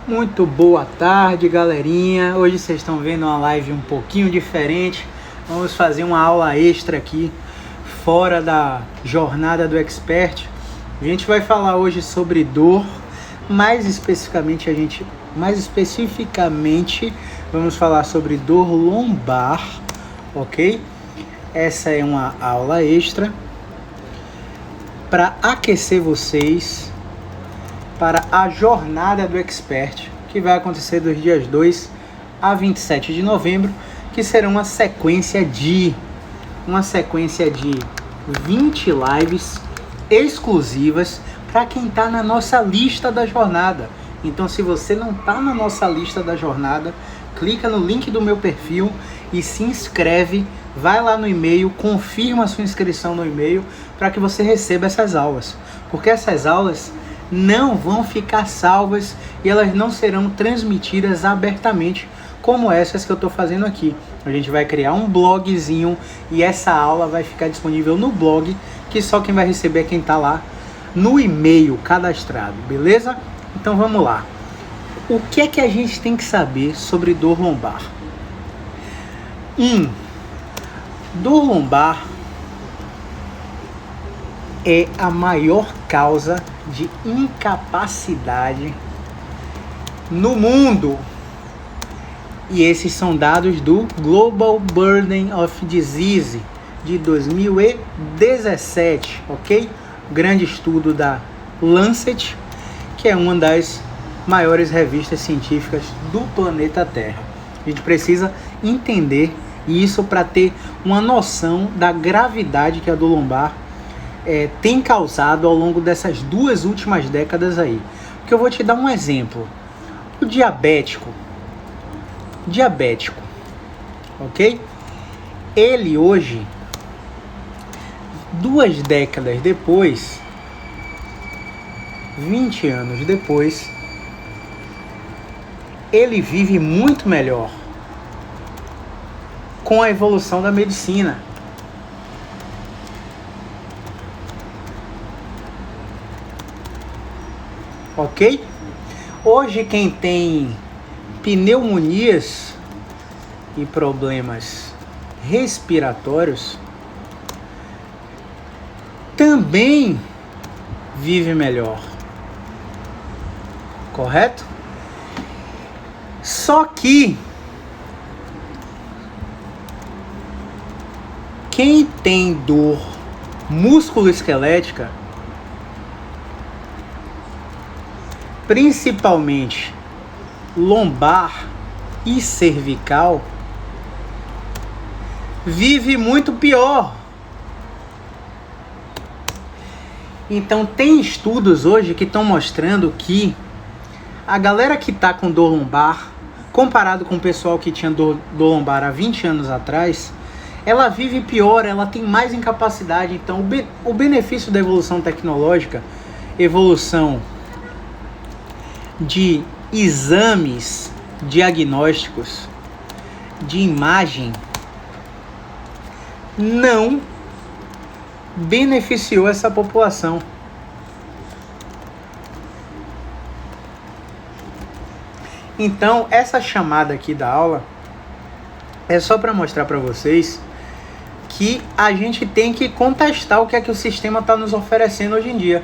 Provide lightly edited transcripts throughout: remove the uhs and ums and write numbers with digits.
Muito boa tarde, galerinha. Hoje vocês estão vendo uma live um pouquinho diferente. Vamos fazer uma aula extra aqui, fora da jornada do Expert. A gente vai falar hoje sobre dor, mais especificamente vamos falar sobre dor lombar, ok? Essa é uma aula extra para aquecer vocês para a jornada do Expert, que vai acontecer dos dias 2 a 27 de novembro, que será uma sequência de 20 lives exclusivas para quem está na nossa lista da jornada. Então, se você não está na nossa lista da jornada, clica no link do meu perfil e se inscreve. Vai lá no e-mail, confirma a sua inscrição no e-mail para que você receba essas aulas. Porque essas aulas não vão ficar salvas e elas não serão transmitidas abertamente como essas que eu estou fazendo aqui. A gente vai criar um blogzinho e essa aula vai ficar disponível no blog, que só quem vai receber é quem está lá no e-mail cadastrado, beleza? Então vamos lá. O que é que a gente tem que saber sobre dor lombar? Dor lombar é a maior causa de incapacidade no mundo. E esses são dados do Global Burden of Disease de 2017, ok? Grande estudo da Lancet, que é uma das maiores revistas científicas do planeta Terra. A gente precisa entender isso para ter uma noção da gravidade que a dor lombar tem causado ao longo dessas 2 últimas décadas aí. Porque eu vou te dar um exemplo. O diabético, ok? Ele hoje, 2 décadas depois, 20 anos depois, ele vive muito melhor com a evolução da medicina. Ok? Hoje quem tem pneumonias e problemas respiratórios também vive melhor. Correto? Só que quem tem dor musculoesquelética, principalmente lombar e cervical, vive muito pior. Então tem estudos hoje que estão mostrando que a galera que está com dor lombar, comparado com o pessoal que tinha dor lombar há 20 anos atrás, ela vive pior, ela tem mais incapacidade. Então o benefício da evolução tecnológica, evolução de exames diagnósticos, de imagem, não beneficiou essa população. Então, essa chamada aqui da aula é só para mostrar para vocês que a gente tem que contestar o que é que o sistema está nos oferecendo hoje em dia.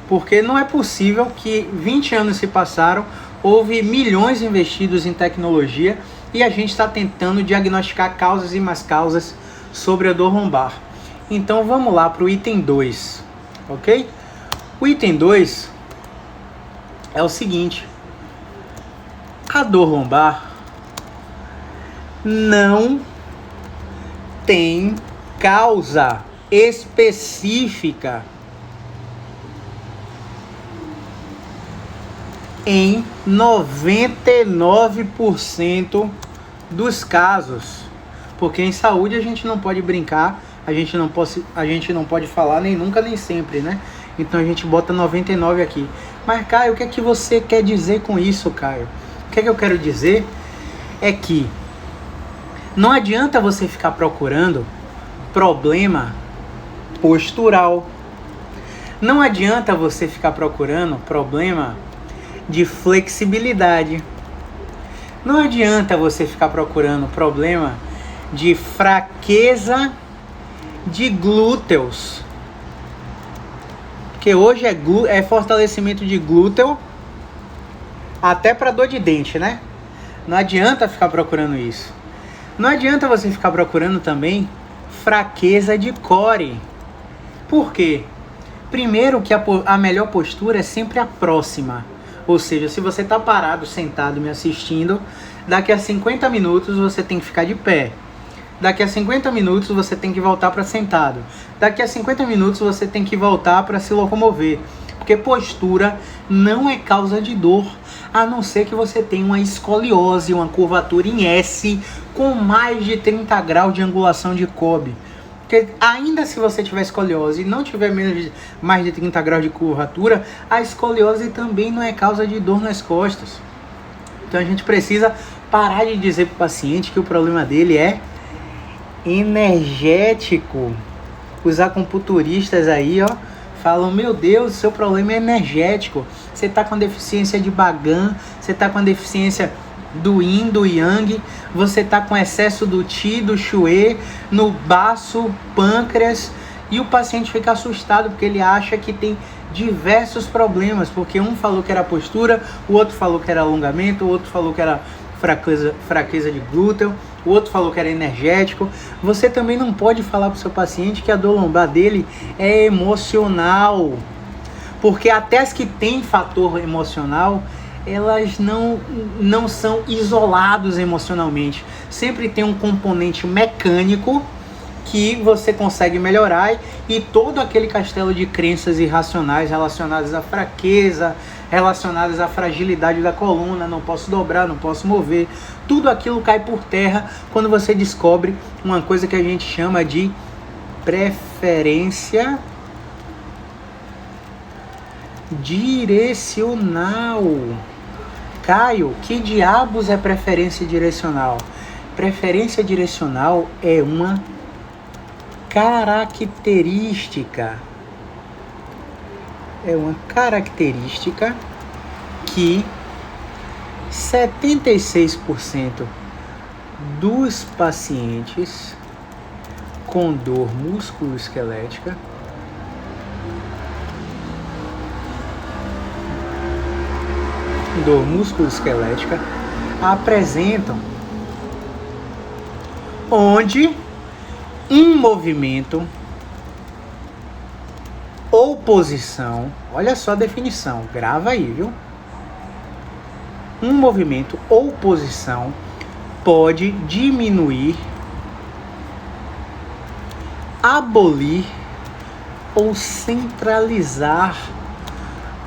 Porque não é possível que 20 anos se passaram, houve milhões investidos em tecnologia e a gente está tentando diagnosticar causas e mais causas sobre a dor lombar. Então vamos lá para o item 2, ok? O item 2 é o seguinte: a dor lombar não tem causa específica em 99% dos casos. Porque em saúde a gente não pode brincar, a gente não pode falar nem nunca nem sempre, né? Então a gente bota 99 aqui. Mas Caio, o que é que você quer dizer com isso, Caio? O que é que eu quero dizer é que não adianta você ficar procurando problema postural. Não adianta você ficar procurando problema de flexibilidade. Não adianta você ficar procurando problema de fraqueza de glúteos. Porque hoje é fortalecimento de glúteo até para dor de dente, né? Não adianta ficar procurando isso. Não adianta você ficar procurando também fraqueza de core. Por quê? Primeiro que a melhor postura é sempre a próxima. Ou seja, se você está parado, sentado, me assistindo, daqui a 50 minutos você tem que ficar de pé. Daqui a 50 minutos você tem que voltar para sentado. Daqui a 50 minutos você tem que voltar para se locomover. Porque postura não é causa de dor, a não ser que você tenha uma escoliose, uma curvatura em S com mais de 30 graus de angulação de Kobe. Porque ainda se você tiver escoliose e não tiver mais de 30 graus de curvatura, a escoliose também não é causa de dor nas costas. Então a gente precisa parar de dizer para o paciente que o problema dele é energético. Os acupunturistas aí, ó, falam, meu Deus, seu problema é energético. Você está com deficiência de Bagan, você está com deficiência do Yin, do Yang, você está com excesso do Qi, do Shui, no baço, pâncreas, e o paciente fica assustado porque ele acha que tem diversos problemas, porque um falou que era postura, o outro falou que era alongamento, o outro falou que era fraqueza de glúteo, o outro falou que era energético. Você também não pode falar para o seu paciente que a dor lombar dele é emocional, porque até as que têm fator emocional, elas não são isolados emocionalmente. Sempre tem um componente mecânico que você consegue melhorar, e todo aquele castelo de crenças irracionais relacionadas à fraqueza, relacionadas à fragilidade da coluna, não posso dobrar, não posso mover, tudo aquilo cai por terra quando você descobre uma coisa que a gente chama de preferência direcional. Caio, que diabos é preferência direcional? Preferência direcional é uma característica. É uma característica que 76% dos pacientes com dor musculoesquelética apresentam, onde um movimento ou posição, olha só a definição, grava aí, viu? Um movimento ou posição pode diminuir, abolir ou centralizar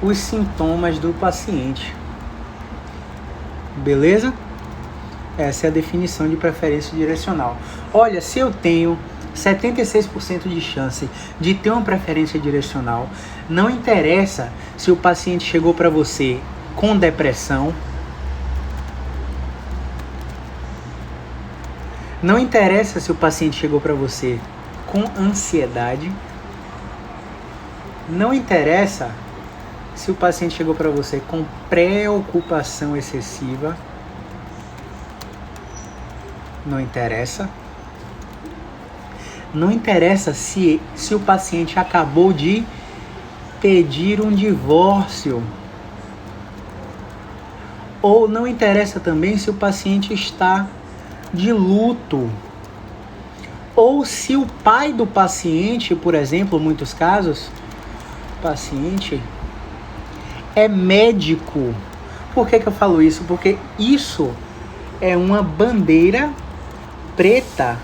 os sintomas do paciente. Beleza? Essa é a definição de preferência direcional. Olha, se eu tenho 76% de chance de ter uma preferência direcional, não interessa se o paciente chegou para você com depressão, não interessa se o paciente chegou para você com ansiedade, não interessa se o paciente chegou para você com preocupação excessiva, não interessa. Não interessa se o paciente acabou de pedir um divórcio. Ou não interessa também se o paciente está de luto. Ou se o pai do paciente, por exemplo, em muitos casos, o paciente é médico. Por que eu falo isso? Porque isso é uma bandeira preta,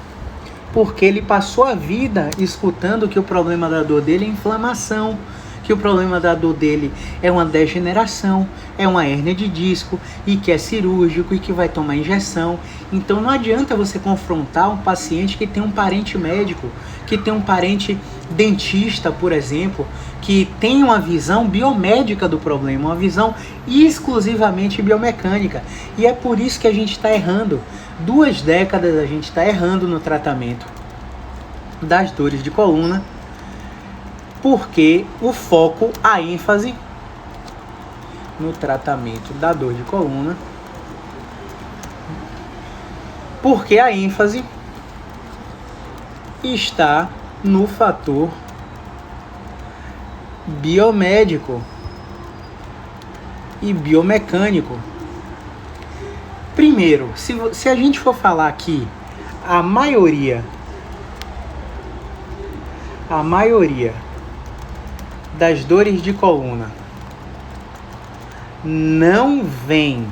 porque ele passou a vida escutando que o problema da dor dele é inflamação, que o problema da dor dele é uma degeneração, é uma hérnia de disco, e que é cirúrgico e que vai tomar injeção. Então não adianta você confrontar um paciente que tem um parente médico, que tem um parente dentista, por exemplo, que tem uma visão biomédica do problema, uma visão exclusivamente biomecânica. E é por isso que a gente está errando. 2 décadas a gente está errando no tratamento das dores de coluna, porque o foco, a ênfase no tratamento da dor de coluna, porque a ênfase está no fator biomédico e biomecânico. Primeiro, se a gente for falar aqui, a maioria das dores de coluna não vem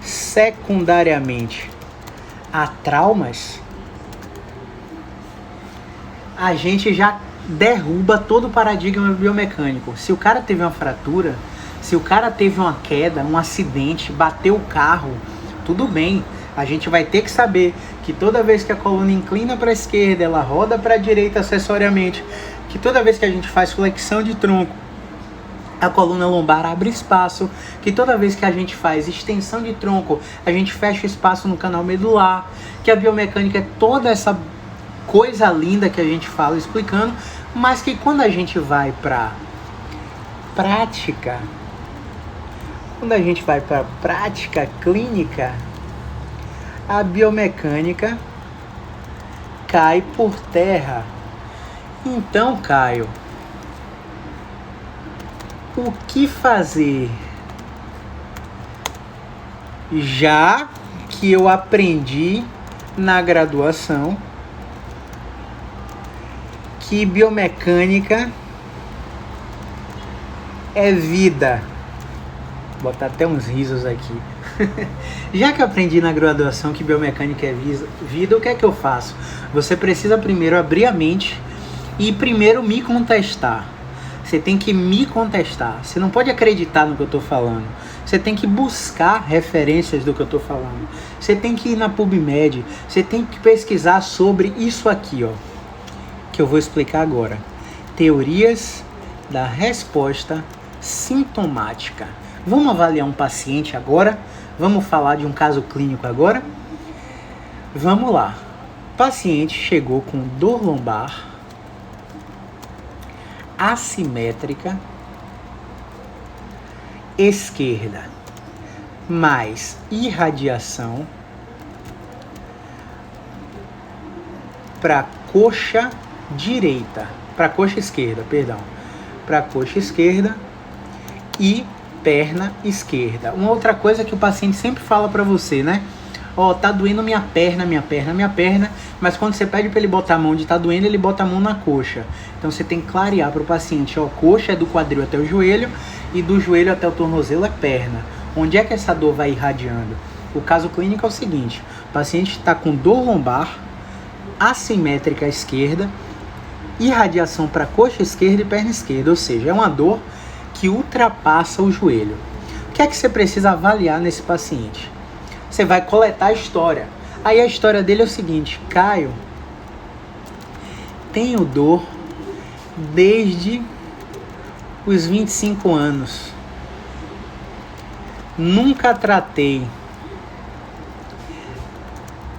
secundariamente a traumas, a gente já derruba todo o paradigma biomecânico. Se o cara teve uma fratura, se o cara teve uma queda, um acidente, bateu o carro, tudo bem. A gente vai ter que saber que toda vez que a coluna inclina para a esquerda, ela roda para a direita acessoriamente, que toda vez que a gente faz flexão de tronco, a coluna lombar abre espaço, que toda vez que a gente faz extensão de tronco, a gente fecha espaço no canal medular, que a biomecânica é toda essa coisa linda que a gente fala explicando, mas que quando a gente vai para prática, clínica, a biomecânica cai por terra. Então, Caio, o que fazer? Já que eu aprendi na graduação que biomecânica é vida. Vou botar até uns risos aqui. Já que eu aprendi na graduação que biomecânica é vida, o que é que eu faço? Você precisa primeiro abrir a mente e primeiro me contestar. Você tem que me contestar. Você não pode acreditar no que eu estou falando. Você tem que buscar referências do que eu estou falando. Você tem que ir na PubMed. Você tem que pesquisar sobre isso aqui, ó, que eu vou explicar agora. Teorias da resposta sintomática. Vamos avaliar um paciente agora? Vamos falar de um caso clínico agora? Vamos lá. O paciente chegou com dor lombar assimétrica esquerda, mais irradiação para coxa direita, para coxa esquerda, perdão, para coxa esquerda e perna esquerda. Uma outra coisa que o paciente sempre fala para você, né? Ó, tá doendo minha perna, mas quando você pede para ele botar a mão onde tá doendo, ele bota a mão na coxa. Então você tem que clarear para o paciente, ó, coxa é do quadril até o joelho e do joelho até o tornozelo é perna. Onde é que essa dor vai irradiando? O caso clínico é o seguinte: o paciente está com dor lombar assimétrica à esquerda, irradiação para coxa esquerda e perna esquerda, ou seja, é uma dor que ultrapassa o joelho. O que é que você precisa avaliar nesse paciente? Você vai coletar a história. Aí a história dele é o seguinte: Caio, tenho dor desde os 25 anos. Nunca tratei.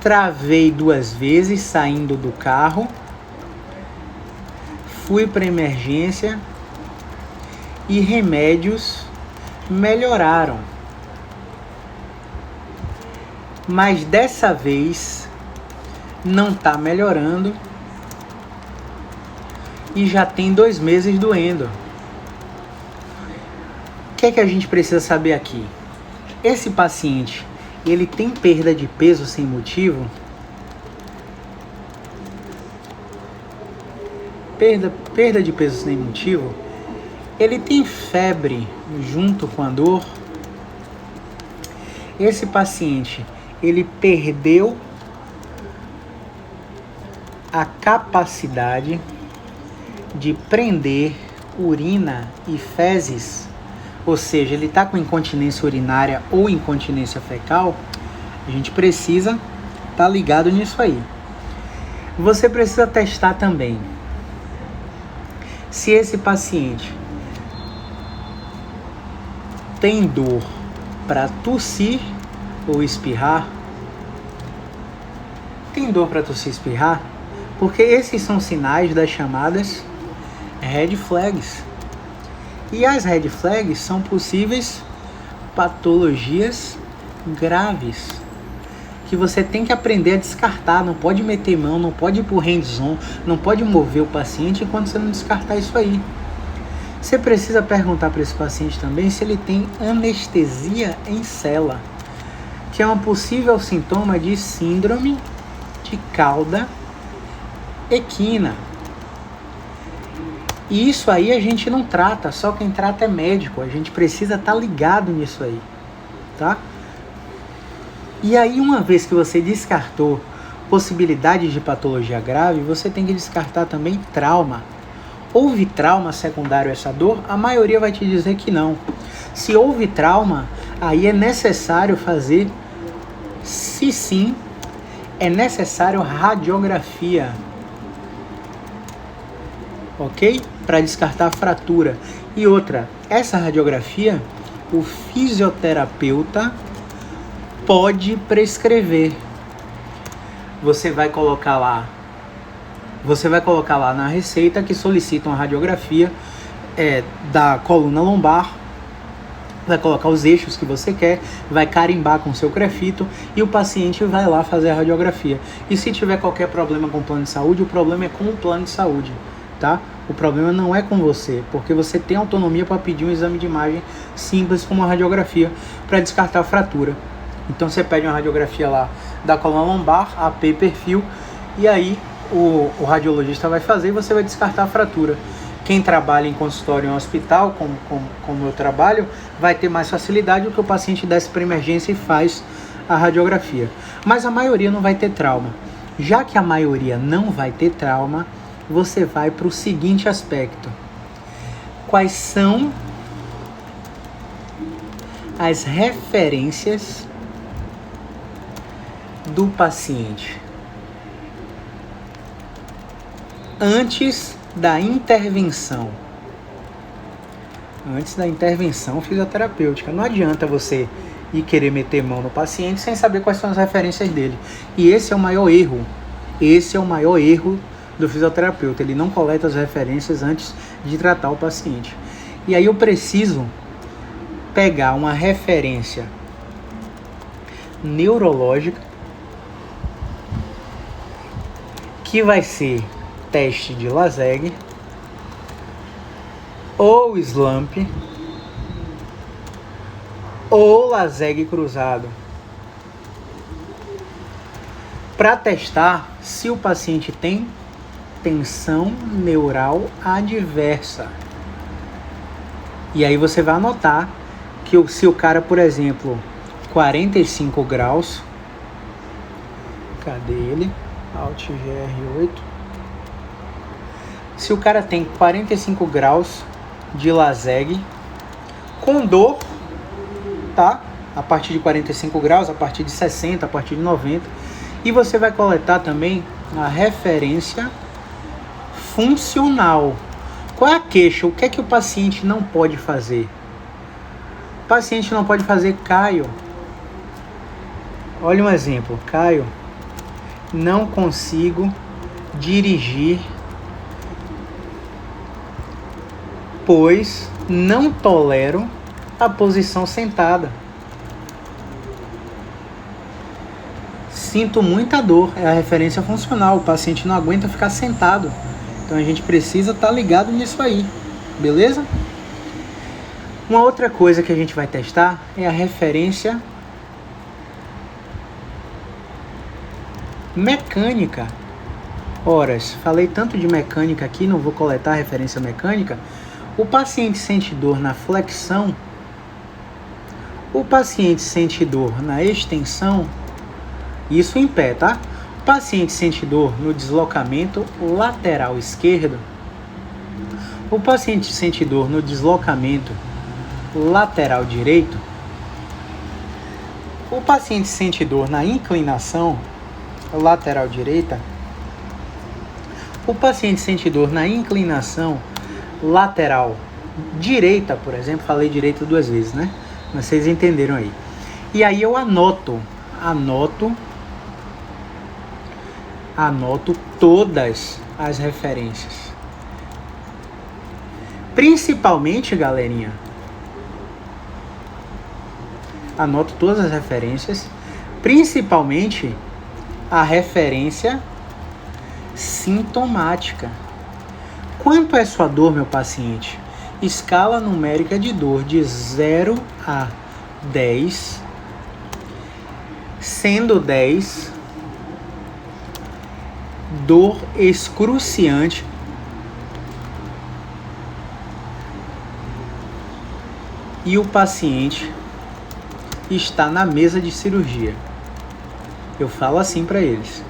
Travei 2 vezes saindo do carro. Fui para emergência e remédios melhoraram. Mas dessa vez não está melhorando e já tem 2 meses doendo. O que é que a gente precisa saber aqui? Esse paciente, ele tem perda de peso sem motivo? Perda de peso sem motivo? Ele tem febre junto com a dor? Esse paciente, ele perdeu a capacidade de prender urina e fezes, ou seja, ele está com incontinência urinária ou incontinência fecal. A gente precisa estar ligado nisso aí. Você precisa testar também se esse paciente tem dor para tossir ou espirrar. Tem dor para tossir e espirrar? Porque esses são sinais das chamadas red flags. E as red flags são possíveis patologias graves, que você tem que aprender a descartar. Não pode meter mão, não pode ir pro hands-on, não pode mover o paciente enquanto você não descartar isso aí. Você precisa perguntar para esse paciente também se ele tem anestesia em cela, que é um possível sintoma de síndrome de cauda equina. E isso aí a gente não trata, só quem trata é médico. A gente precisa estar ligado nisso aí, tá? E aí, uma vez que você descartou possibilidades de patologia grave, você tem que descartar também trauma. Houve trauma secundário a essa dor? A maioria vai te dizer que não. Se houve trauma, aí é necessário fazer, se sim, é necessário radiografia, ok? Para descartar a fratura. E outra, essa radiografia, o fisioterapeuta pode prescrever. Você vai colocar lá na receita que solicita uma radiografia da coluna lombar, vai colocar os eixos que você quer, vai carimbar com seu crefito e o paciente vai lá fazer a radiografia. E se tiver qualquer problema com o plano de saúde, o problema é com o plano de saúde, tá? O problema não é com você, porque você tem autonomia para pedir um exame de imagem simples como uma radiografia para descartar a fratura. Então você pede uma radiografia lá da coluna lombar, AP perfil, e aí o radiologista vai fazer e você vai descartar a fratura. Quem trabalha em consultório em um hospital, como eu trabalho, vai ter mais facilidade do que o paciente desce para emergência e faz a radiografia. Mas a maioria não vai ter trauma. Já que a maioria não vai ter trauma, você vai para o seguinte aspecto. Quais são as referências do paciente antes da intervenção fisioterapêutica? Não adianta você ir querer meter mão no paciente sem saber quais são as referências dele. E esse é o maior erro. Esse é o maior erro do fisioterapeuta. Ele não coleta as referências antes de tratar o paciente. E aí eu preciso pegar uma referência neurológica, que vai ser teste de Laseg ou SLAMP ou Laseg cruzado, para testar se o paciente tem tensão neural adversa. E aí você vai anotar que se o cara, por exemplo, 45 graus, cadê ele? Alt GR8. Se o cara tem 45 graus de Laseg com dor, tá? A partir de 45 graus, a partir de 60, a partir de 90. E você vai coletar também a referência funcional. Qual é a queixa? O que é que o paciente não pode fazer? O paciente não pode fazer Caio. Olha um exemplo. Caio, não consigo dirigir, pois não tolero a posição sentada. Sinto muita dor, é a referência funcional. O paciente não aguenta ficar sentado. Então a gente precisa estar ligado nisso aí, beleza? Uma outra coisa que a gente vai testar é a referência mecânica. Horas, falei tanto de mecânica aqui, não vou coletar a referência mecânica. O paciente sente dor na flexão, o paciente sente dor na extensão, isso em pé, tá? O paciente sente dor no deslocamento lateral esquerdo, o paciente sente dor no deslocamento lateral direito, o paciente sente dor na inclinação lateral direita, o paciente sente dor na inclinação lateral direita, por exemplo. Falei direita 2 vezes, né? Mas vocês entenderam aí. E aí eu anoto todas as referências. Principalmente, galerinha, anoto todas as referências, principalmente a referência sintomática. Quanto é sua dor, meu paciente? Escala numérica de dor de 0 a 10, sendo 10 dor excruciante e o paciente está na mesa de cirurgia. Eu falo assim para eles,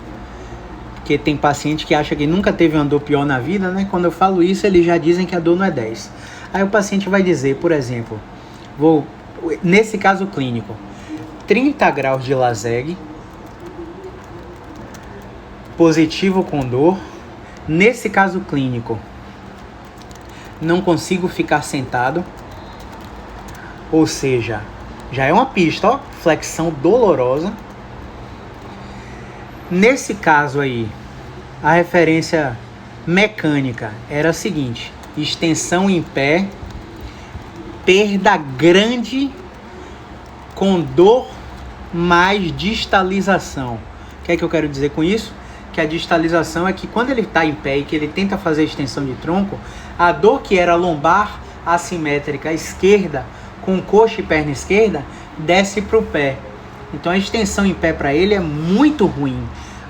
porque tem paciente que acha que nunca teve uma dor pior na vida, né? Quando eu falo isso, eles já dizem que a dor não é 10. Aí o paciente vai dizer, por exemplo, nesse caso clínico, 30 graus de LASEG, positivo com dor. Nesse caso clínico, não consigo ficar sentado, ou seja, já é uma pista, ó, flexão dolorosa. Nesse caso aí, a referência mecânica era a seguinte: extensão em pé, perda grande com dor mais distalização. O que é que eu quero dizer com isso? Que a distalização é que quando ele está em pé e que ele tenta fazer a extensão de tronco, a dor que era lombar assimétrica esquerda, com coxa e perna esquerda, desce para o pé. Então a extensão em pé para ele é muito ruim,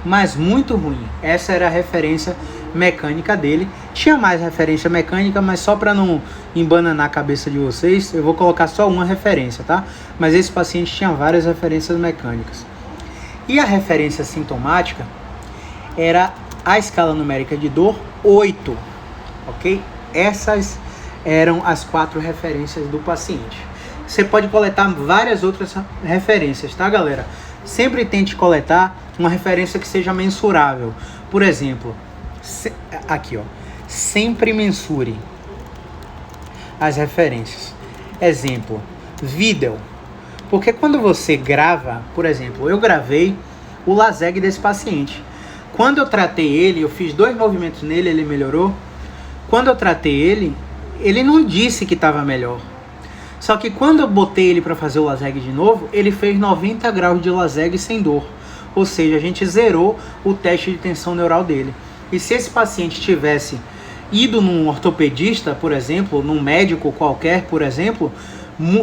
mas muito ruim. Essa era a referência mecânica dele. Tinha mais referência mecânica, mas só para não embananar a cabeça de vocês, eu vou colocar só uma referência, tá? Mas esse paciente tinha várias referências mecânicas. E a referência sintomática era a escala numérica de dor 8, ok? Essas eram as 4 referências do paciente. Você pode coletar várias outras referências, tá, galera? Sempre tente coletar uma referência que seja mensurável. Por exemplo, aqui, ó, sempre mensure as referências. Exemplo, vídeo. Porque quando você grava, por exemplo, eu gravei o LASEG desse paciente. Quando eu tratei ele, eu fiz 2 movimentos nele, ele melhorou. Quando eu tratei ele não disse que estava melhor. Só que quando eu botei ele para fazer o LASEG de novo, ele fez 90 graus de LASEG sem dor. Ou seja, a gente zerou o teste de tensão neural dele. E se esse paciente tivesse ido num ortopedista, por exemplo, num médico qualquer, por exemplo,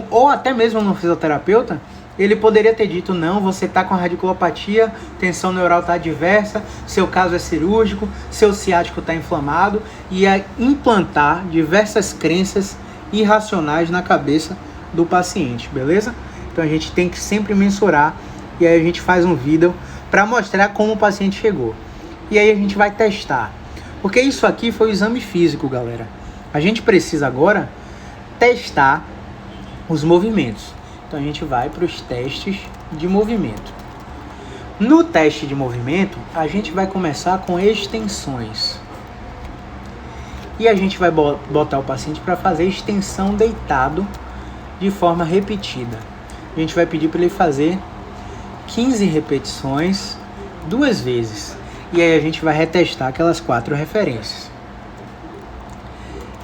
ou até mesmo num fisioterapeuta, ele poderia ter dito: não, você está com radiculopatia, tensão neural está adversa, seu caso é cirúrgico, seu ciático está inflamado, e ia implantar diversas crenças irracionais na cabeça do paciente, beleza? Então a gente tem que sempre mensurar, e aí a gente faz um vídeo para mostrar como o paciente chegou. E aí a gente vai testar, porque isso aqui foi o exame físico, galera. A gente precisa agora testar os movimentos. Então a gente vai para os testes de movimento. No teste de movimento, a gente vai começar com extensões. E a gente vai botar o paciente para fazer extensão deitado de forma repetida. A gente vai pedir para ele fazer 15 repetições 2 vezes. E aí a gente vai retestar aquelas 4 referências.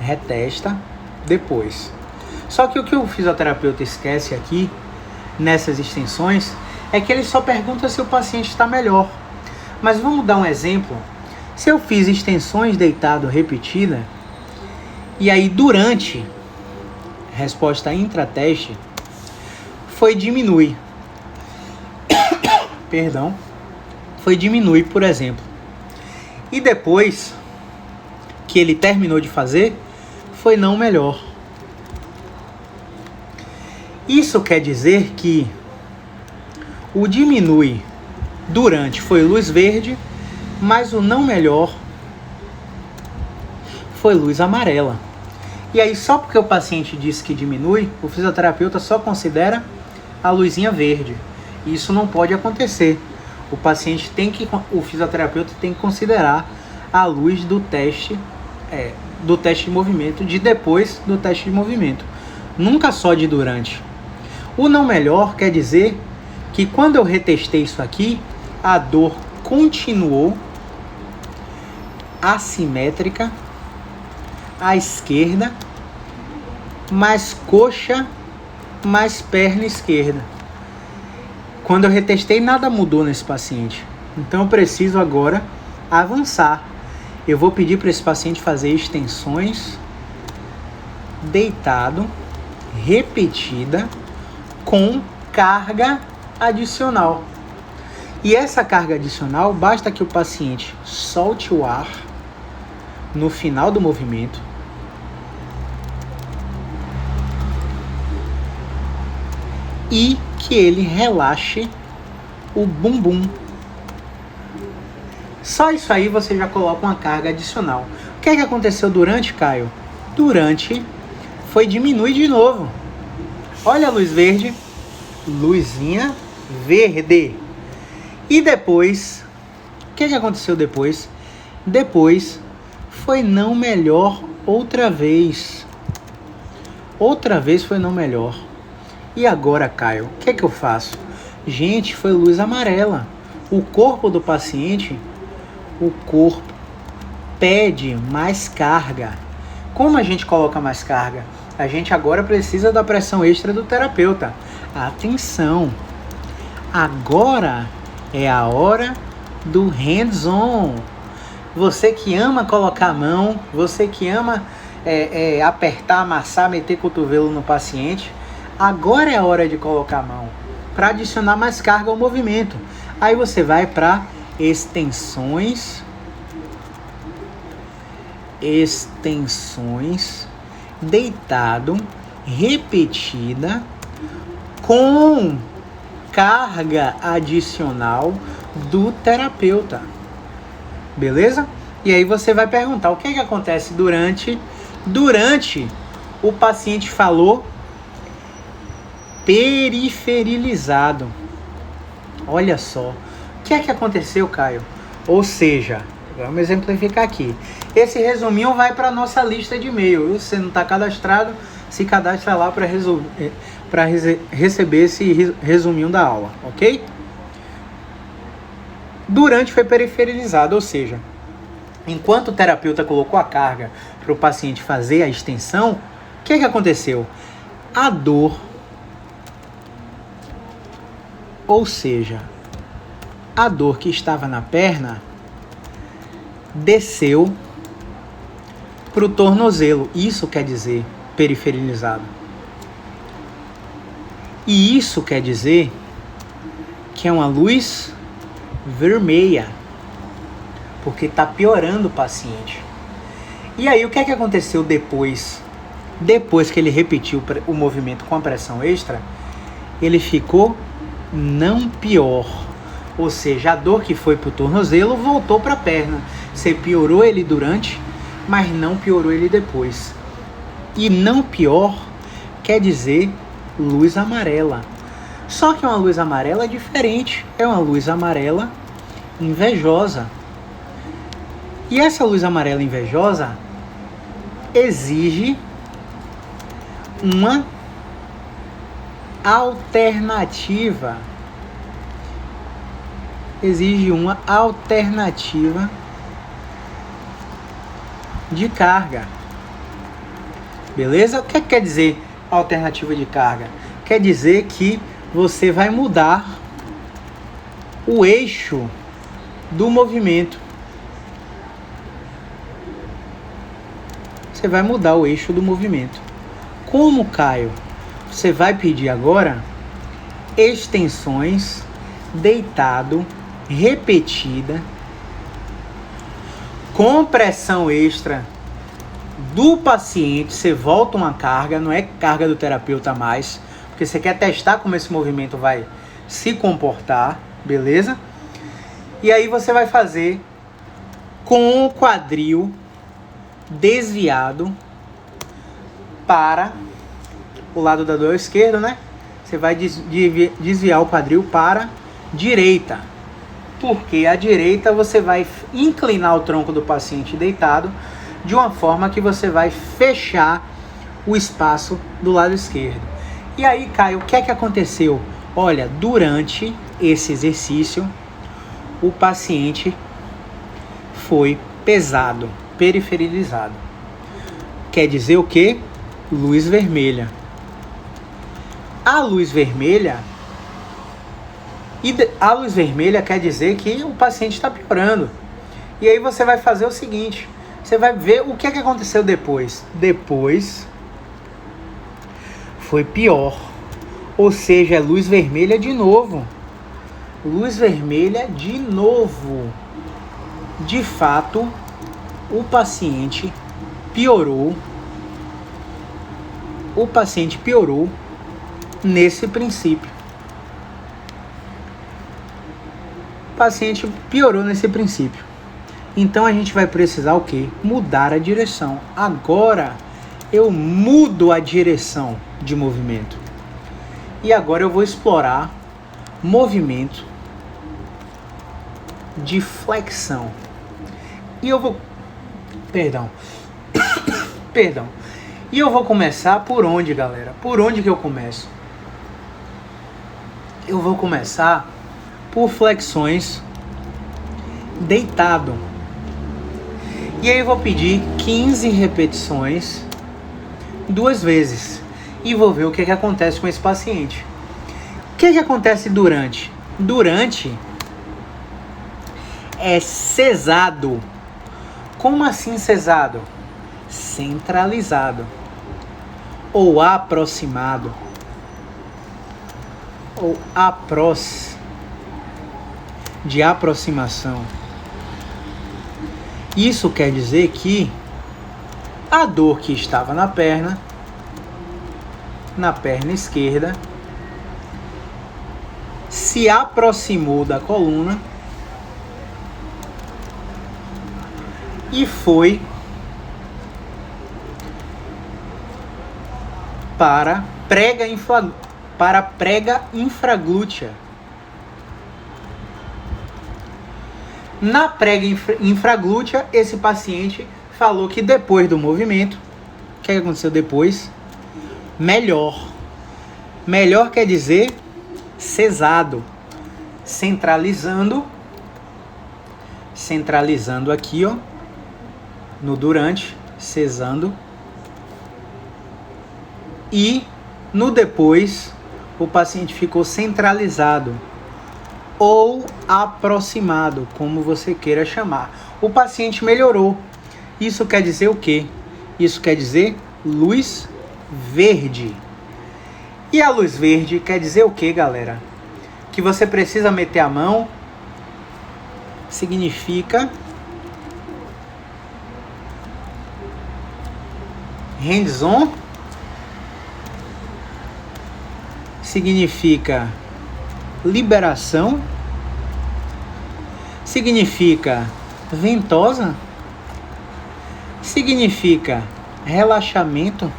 Retesta depois. Só que o que o fisioterapeuta esquece aqui, nessas extensões, é que ele só pergunta se o paciente está melhor. Mas vamos dar um exemplo. Se eu fiz extensões deitado repetida, e aí durante resposta intrateste, foi diminui. Perdão. Foi diminui, por exemplo. E depois que ele terminou de fazer, foi não melhor. Isso quer dizer que o diminui durante foi luz verde, mas o não melhor foi luz amarela. E aí, só porque o paciente disse que diminui, o fisioterapeuta só considera a luzinha verde. Isso não pode acontecer. O fisioterapeuta tem que considerar a luz do teste de movimento, de depois do teste de movimento. Nunca só de durante. O não melhor quer dizer que quando eu retestei isso aqui, a dor continuou assimétrica à esquerda mais coxa, mais perna esquerda. Quando eu retestei, nada mudou nesse paciente. Então eu preciso agora avançar. Eu vou pedir para esse paciente fazer extensões deitado, repetida, com carga adicional. E essa carga adicional, basta que o paciente solte o ar no final do movimento e que ele relaxe o bumbum. Só isso aí você já coloca uma carga adicional. O que é que aconteceu durante, Caio? Durante foi diminuir de novo. Olha a luz verde, luzinha verde. E depois, o que é que aconteceu depois? Depois foi não melhor outra vez. Outra vez foi não melhor. E agora, Caio, o que é que eu faço? Gente, foi luz amarela. O corpo do paciente, o corpo pede mais carga. Como a gente coloca mais carga? A gente agora precisa da pressão extra do terapeuta. Atenção! Agora é a hora do hands-on. Você que ama colocar a mão, você que ama apertar, amassar, meter cotovelo no paciente, agora é a hora de colocar a mão para adicionar mais carga ao movimento. Aí você vai para extensões deitado, repetida, com carga adicional do terapeuta. Beleza? E aí você vai perguntar o que é que acontece durante o paciente falou periferilizado. Olha só. O que é que aconteceu, Caio? Ou seja, vamos exemplificar aqui. Esse resuminho vai para a nossa lista de e-mail. Se você não está cadastrado, se cadastra lá para receber esse resuminho da aula, ok? Durante foi periferilizado, ou seja, enquanto o terapeuta colocou a carga para o paciente fazer a extensão, o que é que aconteceu? A dor, ou seja, a dor que estava na perna desceu para o tornozelo. Isso quer dizer periferilizado. E isso quer dizer que é uma luz vermelha, porque está piorando o paciente. E aí o que é que aconteceu depois? Depois que ele repetiu o movimento com a pressão extra, ele ficou não pior. Ou seja, a dor que foi para o tornozelo voltou para a perna. Você piorou ele durante, mas não piorou ele depois. E não pior quer dizer luz amarela. Só que é uma luz amarela diferente. É uma luz amarela invejosa. E essa luz amarela invejosa exige uma alternativa. Exige uma alternativa de carga. Beleza? O que quer dizer alternativa de carga? Quer dizer que você vai mudar o eixo do movimento. Você vai mudar o eixo do movimento. Como, Caio? Você vai pedir agora extensões deitado, repetida, com pressão extra do paciente. Você volta uma carga, não é carga do terapeuta mais, porque você quer testar como esse movimento vai se comportar, beleza? E aí você vai fazer com o quadril desviado para o lado da dor esquerdo, né? Você vai desviar o quadril para direita, porque à direita você vai inclinar o tronco do paciente deitado de uma forma que você vai fechar o espaço do lado esquerdo. E aí, Caio, o que é que aconteceu? Olha, durante esse exercício, o paciente foi pesado, periferilizado. Quer dizer o quê? luz vermelha. A luz vermelha quer dizer que o paciente está piorando. E aí você vai fazer o seguinte, você vai ver o que aconteceu depois. Depois foi pior. Ou seja, luz vermelha de novo. Luz vermelha de novo. De fato, o paciente piorou. O paciente piorou nesse princípio. O paciente piorou nesse princípio. Então a gente vai precisar o quê? Mudar a direção. Agora eu mudo a direção de movimento. E agora eu vou explorar movimento de flexão. E eu vou... Perdão. E eu vou começar por onde, galera? Por onde que eu começo? Eu vou começar por flexões deitado. E aí eu vou pedir 15 repetições 2 vezes. E vou ver o que acontece com esse paciente. O que acontece durante? Durante é cesado. Como assim cesado? Centralizado. Ou aproximado. Ou de aproximação. Isso quer dizer que a dor que estava na perna esquerda, se aproximou da coluna e foi para a prega infraglútea. Na prega infraglútea, esse paciente falou que depois do movimento, o que aconteceu depois? Melhor. Melhor quer dizer cesado. Centralizando aqui, ó, no durante, cesando. E no depois, o paciente ficou centralizado ou aproximado, como você queira chamar. O paciente melhorou. Isso quer dizer o quê? Isso quer dizer luz verde. E a luz verde quer dizer o quê, galera? Que você precisa meter a mão. Significa hands-on. Significa liberação. Significa ventosa. Significa relaxamento.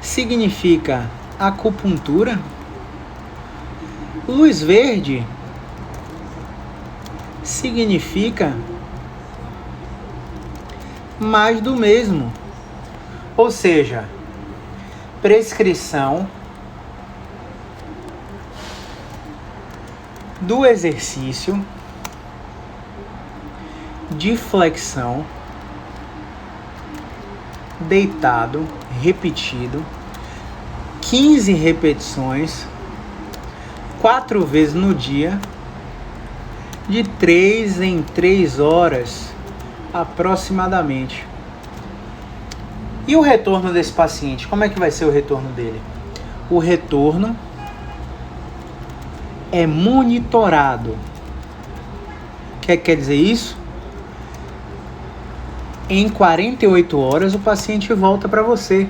Significa acupuntura. Luz verde significa mais do mesmo. Ou seja, prescrição do exercício de flexão deitado, repetido, 15 repetições, 4 vezes no dia, de 3 em 3 horas, aproximadamente. E o retorno desse paciente? Como é que vai ser o retorno dele? O retorno é monitorado. O que quer dizer isso? Em 48 horas o paciente volta para você.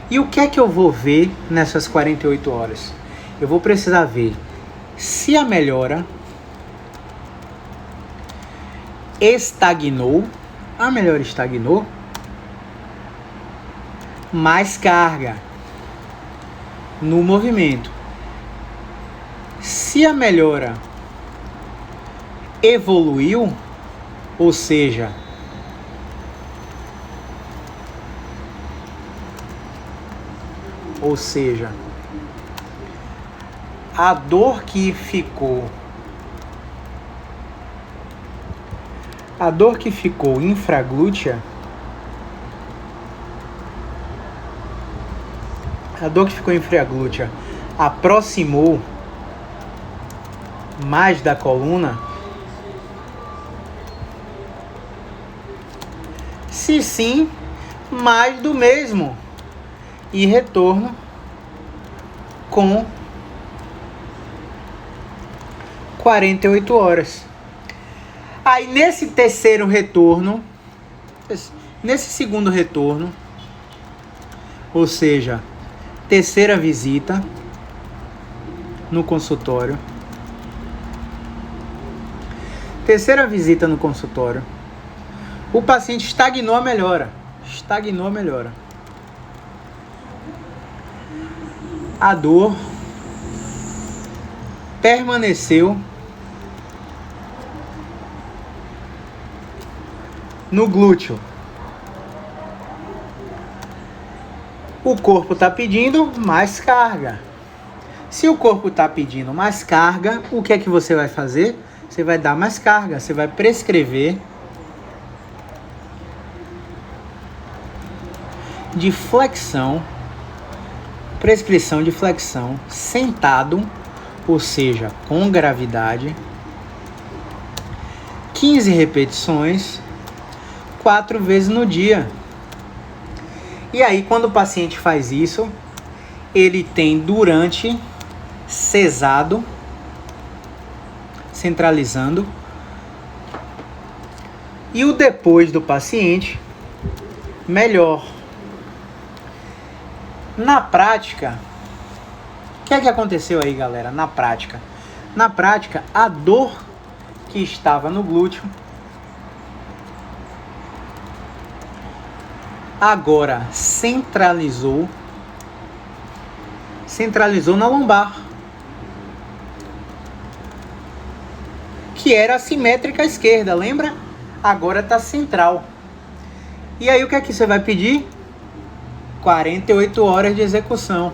E o que é que eu vou ver nessas 48 horas? Eu vou precisar ver se a melhora estagnou. A melhora estagnou. Mais carga no movimento. Se a melhora evoluiu, ou seja, a dor que ficou infraglútea a dor que ficou em fria glútea aproximou mais da coluna? Se sim, mais do mesmo. E retorno com 48 horas. Aí nesse terceiro retorno, nesse segundo retorno, ou seja, terceira visita no consultório. Terceira visita no consultório. O paciente estagnou a melhora. Estagnou a melhora. A dor permaneceu no glúteo. O corpo está pedindo mais carga. Se o corpo está pedindo mais carga, o que é que você vai fazer? Você vai dar mais carga. Você vai prescrever de flexão, prescrição de flexão sentado, ou seja, com gravidade, 15 repetições, 4 vezes no dia. E aí, quando o paciente faz isso, ele tem durante cesado, centralizando, e o depois do paciente, melhor. Na prática, o que é que aconteceu aí, galera? Na prática, a dor que estava no glúteo agora centralizou na lombar, que era assimétrica à esquerda, lembra? Agora está central. E aí o que é que você vai pedir? 48 horas de execução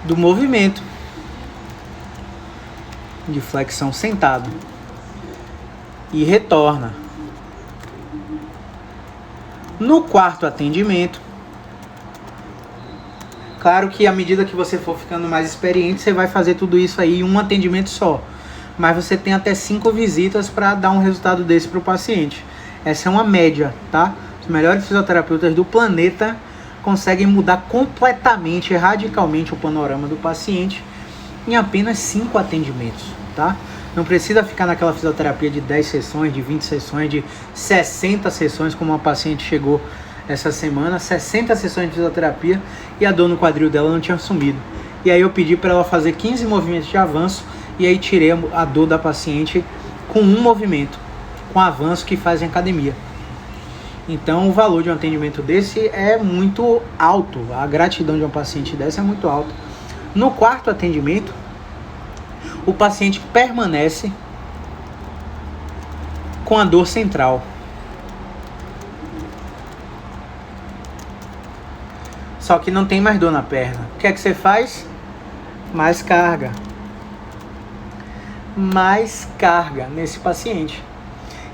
do movimento de flexão sentado e retorna. No quarto atendimento, claro que à medida que você for ficando mais experiente, você vai fazer tudo isso aí em um atendimento só, mas você tem até 5 visitas para dar um resultado desse para o paciente. Essa é uma média, tá? Os melhores fisioterapeutas do planeta conseguem mudar completamente, radicalmente o panorama do paciente em apenas 5 atendimentos, tá? Não precisa ficar naquela fisioterapia de 10 sessões, de 20 sessões, de 60 sessões, como uma paciente chegou essa semana, 60 sessões de fisioterapia e a dor no quadril dela não tinha sumido. E aí eu pedi para ela fazer 15 movimentos de avanço e aí tirei a dor da paciente com um movimento, com avanço que faz em academia. Então o valor de um atendimento desse é muito alto, a gratidão de um paciente dessa é muito alta. No quarto atendimento, o paciente permanece com a dor central. Só que não tem mais dor na perna. O que é que você faz? Mais carga. Mais carga nesse paciente.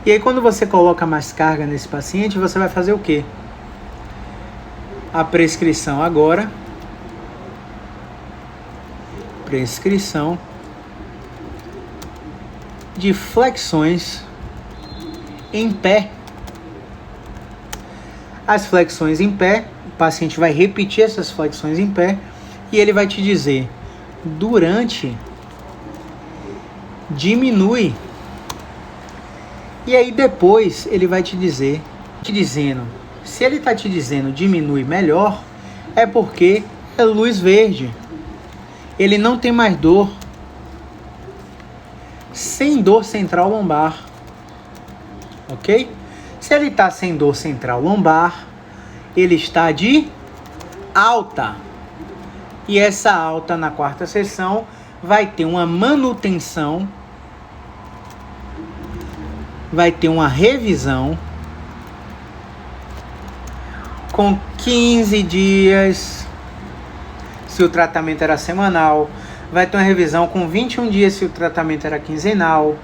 E aí quando você coloca mais carga nesse paciente, você vai fazer o quê? A prescrição agora. Prescrição de flexões em pé. As flexões em pé, o paciente vai repetir essas flexões em pé e ele vai te dizer, durante, diminui. E aí depois ele vai te dizer, se ele está te dizendo diminui melhor, é porque é luz verde. Ele não tem mais dor. Sem dor central lombar. Ok? Se ele está sem dor central lombar, ele está de alta. E essa alta na quarta sessão vai ter uma manutenção, vai ter uma revisão com 15 dias, se o tratamento era semanal, vai ter uma revisão com 21 dias se o tratamento era quinzenal,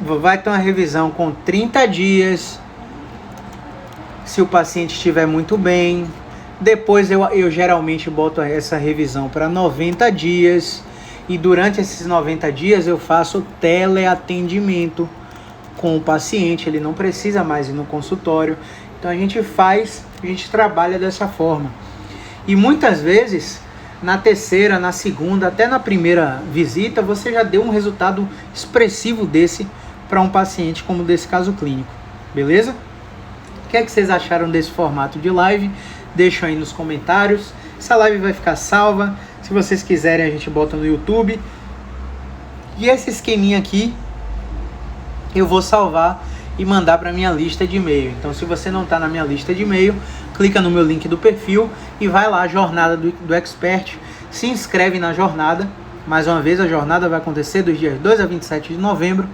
vai ter uma revisão com 30 dias se o paciente estiver muito bem. Depois eu geralmente boto essa revisão para 90 dias. E durante esses 90 dias eu faço teleatendimento com o paciente. Ele não precisa mais ir no consultório. Então a gente trabalha dessa forma. E muitas vezes, na terceira, na segunda, até na primeira visita, você já deu um resultado expressivo desse para um paciente como desse caso clínico. Beleza? O que é que vocês acharam desse formato de live? Deixam aí nos comentários. Essa live vai ficar salva. Se vocês quiserem, a gente bota no YouTube. E esse esqueminha aqui eu vou salvar e mandar para minha lista de e-mail. Então, se você não está na minha lista de e-mail, clica no meu link do perfil e vai lá, Jornada do Expert. Se inscreve na jornada. Mais uma vez, a jornada vai acontecer dos dias 2 a 27 de novembro,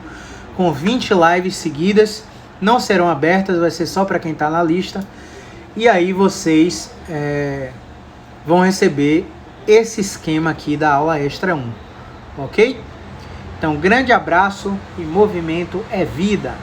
com 20 lives seguidas. Não serão abertas, vai ser só para quem está na lista. E aí vocês vão receber esse esquema aqui da aula extra 1. Ok? Então, grande abraço e movimento é vida!